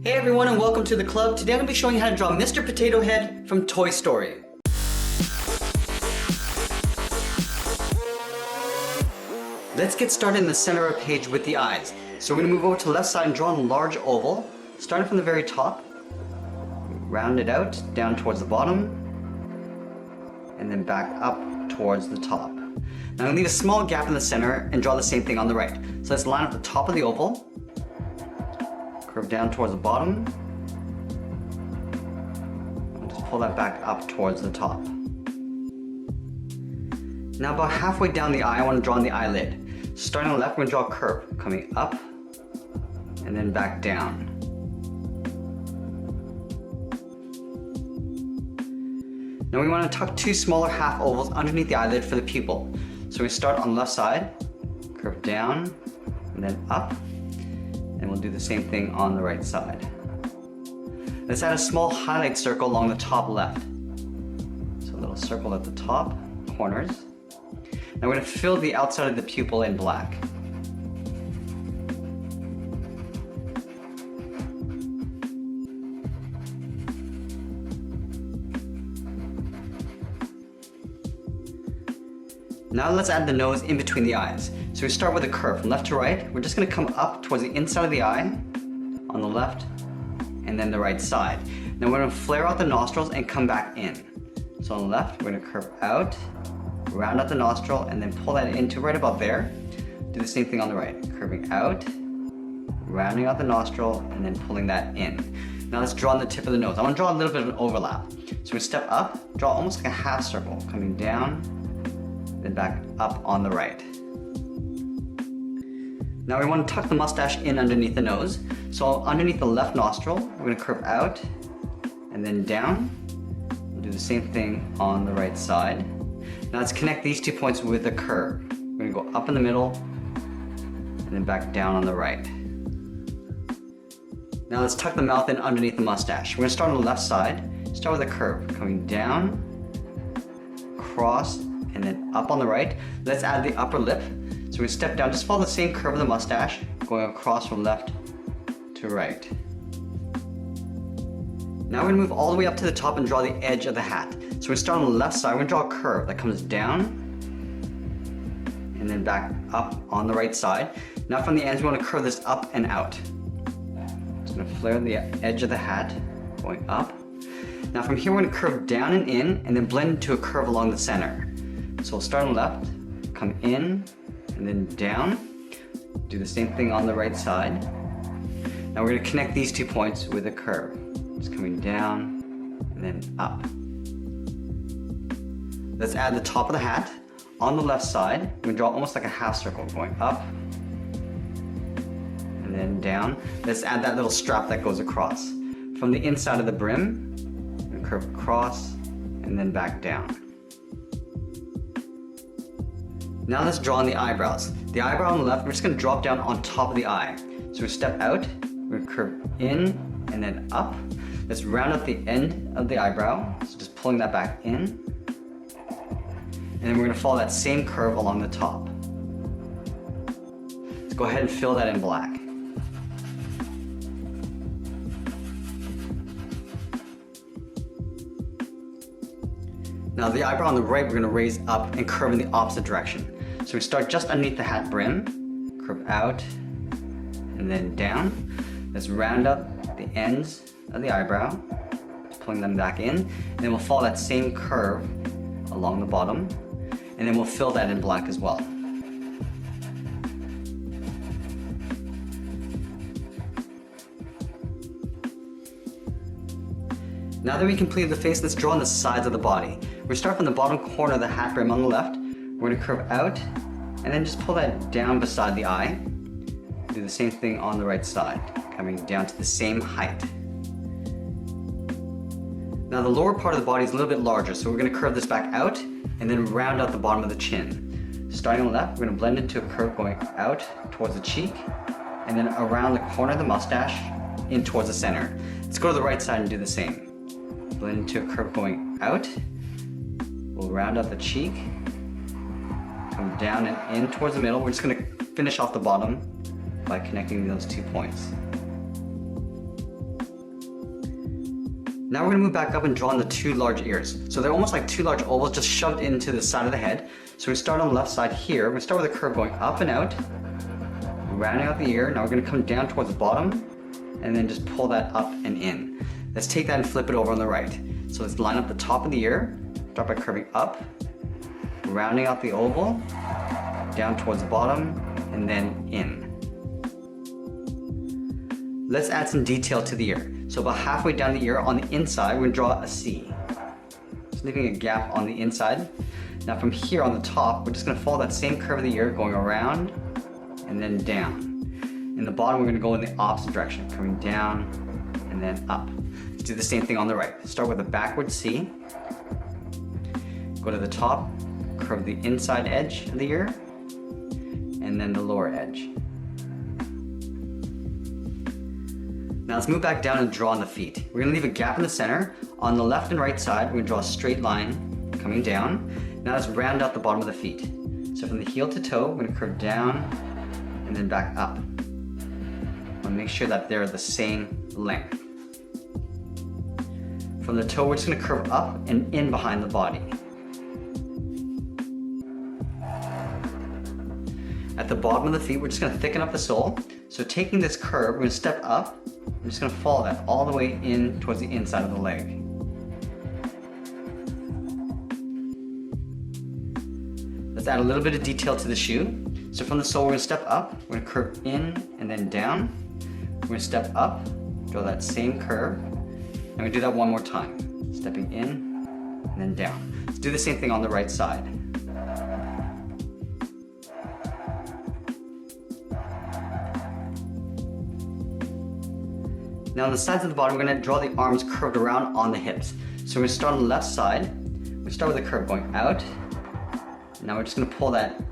Hey everyone and welcome to the club. Today I'm going to be showing you how to draw Mr. Potato Head from Toy Story. Let's get started in the center of the page with the eyes. So we're going to move over to the left side and draw a large oval, starting from the very top. Round it out, down towards the bottom, and then back up towards the top. Now I'm going to leave a small gap in the center and draw the same thing on the right. So let's line up the top of the oval. Curve down towards the bottom, and just pull that back up towards the top. Now about halfway down the eye, I want to draw on the eyelid. Starting on the left, we're going to draw a curve, coming up, and then back down. Now we want to tuck two smaller half ovals underneath the eyelid for the pupil. So we start on the left side, curve down, and then up. And we'll do the same thing on the right side. Let's add a small highlight circle along the top left. So a little circle at the top corners. Now we're going to fill the outside of the pupil in black. Now let's add the nose in between the eyes. So we start with a curve from left to right. We're just going to come up towards the inside of the eye, on the left, and then the right side. Now we're going to flare out the nostrils and come back in. So on the left, we're going to curve out, round out the nostril, and then pull that into right about there. Do the same thing on the right. Curving out, rounding out the nostril, and then pulling that in. Now let's draw on the tip of the nose. I want to draw a little bit of an overlap. So we step up, draw almost like a half circle, coming down, then back up on the right. Now we want to tuck the mustache in underneath the nose. So underneath the left nostril, we're going to curve out and then down. We'll do the same thing on the right side. Now let's connect these 2 points with a curve. We're going to go up in the middle and then back down on the right. Now let's tuck the mouth in underneath the mustache. We're going to start on the left side. Start with a curve, coming down, across, and then up on the right. Let's add the upper lip. So we step down, just follow the same curve of the mustache, going across from left to right. Now we're going to move all the way up to the top and draw the edge of the hat. So we start on the left side, we're going to draw a curve that comes down and then back up on the right side. Now from the ends, we want to curve this up and out. Just going to flare the edge of the hat, going up. Now from here, we're going to curve down and in, and then blend into a curve along the center. So we'll start on the left, come in, and then down. Do the same thing on the right side. Now we're going to connect these 2 points with a curve. Just coming down, and then up. Let's add the top of the hat. On the left side, we're going to draw almost like a half circle, going up, and then down. Let's add that little strap that goes across. From the inside of the brim, we're going to curve across, and then back down. Now let's draw on the eyebrows. The eyebrow on the left, we're just going to drop down on top of the eye. So we step out, we're going to curve in and then up. Let's round out the end of the eyebrow, so just pulling that back in. And then we're going to follow that same curve along the top. Let's go ahead and fill that in black. Now the eyebrow on the right, we're going to raise up and curve in the opposite direction. So we start just underneath the hat brim, curve out, and then down. Let's round up the ends of the eyebrow, pulling them back in, and then we'll follow that same curve along the bottom, and then we'll fill that in black as well. Now that we completed the face, let's draw on the sides of the body. We start from the bottom corner of the hat brim on the left. We're going to curve out and then just pull that down beside the eye. Do the same thing on the right side, coming down to the same height. Now the lower part of the body is a little bit larger, so we're going to curve this back out and then round out the bottom of the chin. Starting on the left, we're going to blend into a curve going out towards the cheek and then around the corner of the mustache in towards the center. Let's go to the right side and do the same. Blend into a curve going out. We'll round out the cheek, come down and in towards the middle. We're just going to finish off the bottom by connecting those 2 points. Now we're gonna move back up and draw in the two large ears. So they're almost like two large ovals just shoved into the side of the head. So we start on the left side here. We're gonna start with a curve going up and out, rounding out the ear. Now we're gonna come down towards the bottom and then just pull that up and in. Let's take that and flip it over on the right. So let's line up the top of the ear, start by curving up, rounding out the oval, down towards the bottom, and then in. Let's add some detail to the ear. So about halfway down the ear on the inside, we're gonna draw a C. Just leaving a gap on the inside. Now from here on the top, we're just gonna follow that same curve of the ear, going around and then down. In the bottom, we're gonna go in the opposite direction, coming down and then up. Let's do the same thing on the right. Start with a backward C. Go to the top, curve the inside edge of the ear, and then the lower edge. Now let's move back down and draw on the feet. We're gonna leave a gap in the center. On the left and right side, we're gonna draw a straight line coming down. Now let's round out the bottom of the feet. So from the heel to toe, we're gonna curve down and then back up. I wanna make sure that they're the same length. From the toe, we're just gonna curve up and in behind the body. At the bottom of the feet, we're just gonna thicken up the sole. So taking this curve, we're gonna step up. I'm just gonna follow that all the way in towards the inside of the leg. Let's add a little bit of detail to the shoe. So from the sole, we're gonna step up, we're gonna curve in and then down. We're gonna step up, draw that same curve, and we do that one more time. Stepping in and then down. Let's do the same thing on the right side. Now on the sides of the bottom, we're gonna draw the arms curved around on the hips. So we're gonna start on the left side. We start with a curve going out. Now we're just gonna pull that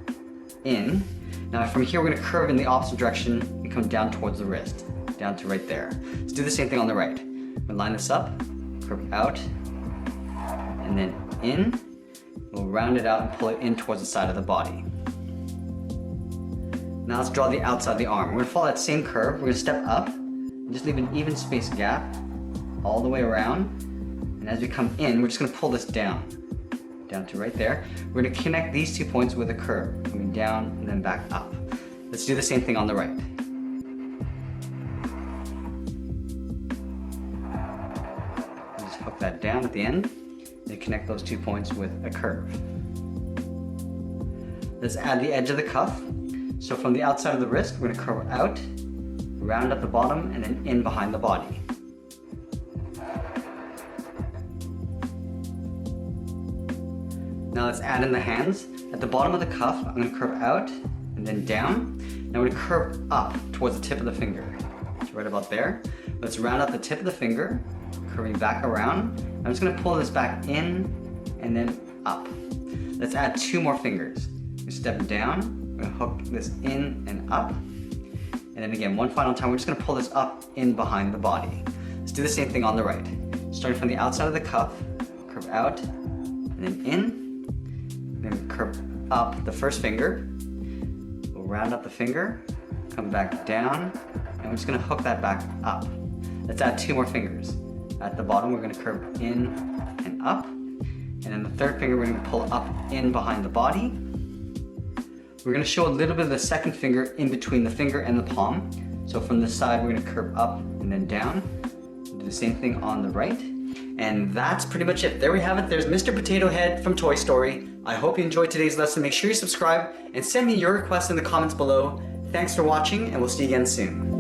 in. Now from here, we're gonna curve in the opposite direction and come down towards the wrist, down to right there. Let's do the same thing on the right. We'll line this up, curve out, and then in. We'll round it out and pull it in towards the side of the body. Now let's draw the outside of the arm. We're gonna follow that same curve. We're gonna step up, and just leave an even space gap all the way around. And as we come in, we're just gonna pull this down to right there. We're gonna connect these 2 points with a curve, coming down and then back up. Let's do the same thing on the right. Just hook that down at the end, and connect those 2 points with a curve. Let's add the edge of the cuff. So from the outside of the wrist, we're gonna curve out, round up the bottom, and then in behind the body. Now let's add in the hands. At the bottom of the cuff, I'm gonna curve out and then down. Now we're gonna curve up towards the tip of the finger. So right about there. Let's round out the tip of the finger, curving back around. I'm just gonna pull this back in and then up. Let's add 2 more fingers. We step down, we're gonna hook this in and up. And then again, one final time, we're just gonna pull this up in behind the body. Let's do the same thing on the right. Starting from the outside of the cuff, curve out, and then in. Then curve up the first finger. We'll round up the finger, come back down, and we're just gonna hook that back up. Let's add 2 more fingers. At the bottom, we're gonna curve in and up. And then the third finger, we're gonna pull up in behind the body. We're gonna show a little bit of the second finger in between the finger and the palm. So from this side, we're gonna curve up and then down. We'll do the same thing on the right. And that's pretty much it. There we have it. There's Mr. Potato Head from Toy Story. I hope you enjoyed today's lesson. Make sure you subscribe and send me your requests in the comments below. Thanks for watching, and we'll see you again soon.